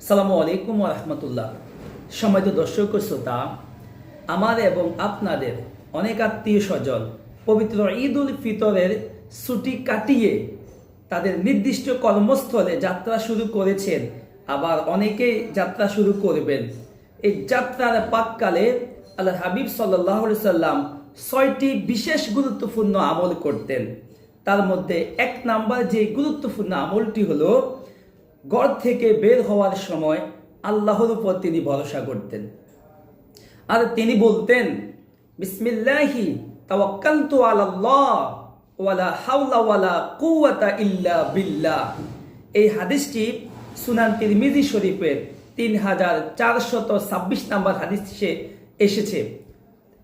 আসসালামু আলাইকুম ওয়া রাহমাতুল্লাহ। সম্মানিত দর্শক ও শ্রোতা, আমার এবং আপনাদের অনেক আত্মীয় স্বজন পবিত্র ঈদ উল ফিতরের ছুটি কাটিয়ে তাদের নির্দিষ্ট কর্মস্থলে যাত্রা শুরু করেছেন, আবার অনেকেই যাত্রা শুরু করবেন। এই যাত্রার পাককালে আল্লাহর হাবিব সাল্লাল্লাহু আলাইহি সাল্লাম 6টি বিশেষ গুরুত্বপূর্ণ আমল করতেন। তার মধ্যে এক নাম্বার যে গুরুত্বপূর্ণ আমলটি হলো, ঘর থেকে বের হওয়ার সময় আল্লাহর উপর তিনি ভরসা করতেন। আর তিনি বলতেন, বিসমিল্লাহি তাওয়াক্কালতু আলাল্লাহ ওয়ালা হাওলা ওয়ালা কুওয়াতা ইল্লা বিল্লাহ। এই হাদিসটি সুনান তিরমিজি শরীফের 3426 নম্বর হাদিসে এসেছে।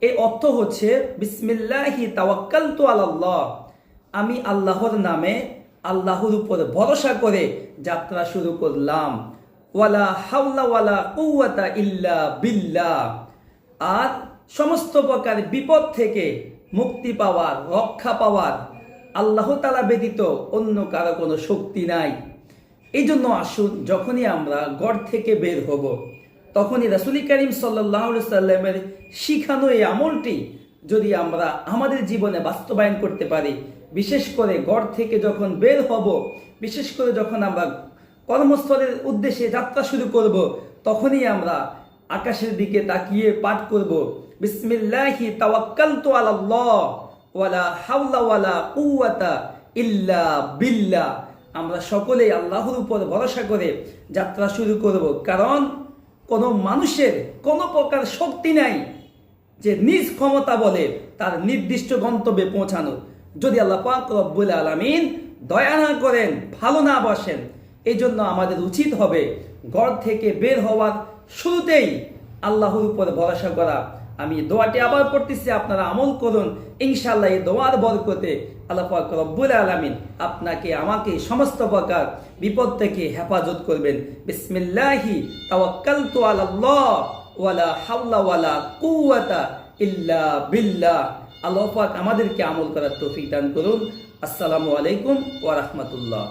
এই অর্থ হচ্ছে, বিসমিল্লাহি তাওয়াক্কালতু আলাল্লাহ, আমি আল্লাহর নামে আল্লাহর উপর ভরসা করে যাত্রা শুরু করলাম। ওয়ালা হাওলা ওয়ালা কুওয়াতা ইল্লা বিল্লাহ, আর সমস্ত প্রকার বিপদ থেকে মুক্তি পাওয়ার, রক্ষা পাওয়ার আল্লাহ তাআলা ব্যতীত অন্য কারো কোনো শক্তি নাই। এই জন্য আসুন, যখনই আমরা ঘর থেকে বের হব, তখনই রাসূল করিম সাল্লাল্লাহু আলাইহি সাল্লামের শিখানো এই আমলটি যদি আমরা আমাদের জীবনে বাস্তবায়ন করতে পারি, বিশেষ করে ঘর থেকে যখন বের হব, বিশেষ করে যখন আমরা কর্মস্থলের উদ্দেশ্যে যাত্রা শুরু করব, তখনই আমরা আকাশের দিকে তাকিয়ে পাঠ করব, বিসমিল্লাহি তাওয়াক্কালতু আলাল্লাহ ওয়ালা হাওলা ওয়ালা কুওয়াতা ইল্লা বিল্লাহ। আমরা সকলেই আল্লাহর উপর ভরসা করে যাত্রা শুরু করব, কারণ কোনো মানুষের কোনো প্রকার শক্তি নাই যে নিজ ক্ষমতা বলে তার নির্দিষ্ট গন্তব্যে পৌঁছানো, যদি আল্লাহ পাক রব্বুল আলামিন দয়া না করেন, ভালো না বসেন। এই জন্য আমাদের উচিত হবে ঘর থেকে বের হওয়ার শুরুতেই আল্লাহর উপর ভরসা করা। আমি দোয়াটি আবার পড়তেছি, আপনারা আমল করুন। ইনশাআল্লাহ এই দোয়ার বরকতে আল্লাহ পাক রব্বুল আলামিন আপনাকে আমাকে সমস্ত প্রকার বিপদ থেকে হেফাজত করবেন। বিসমিল্লাহি তাওয়াক্কালতু আলাল্লাহ ওয়ালা হাওলা ওয়ালা কুওয়াতা ইল্লা বিল্লাহ। আল্লাহ পাক আমাদেরকে আমল করার তৌফিক দান করুন। আসসালামু আলাইকুম ওয়া রাহমাতুল্লাহ।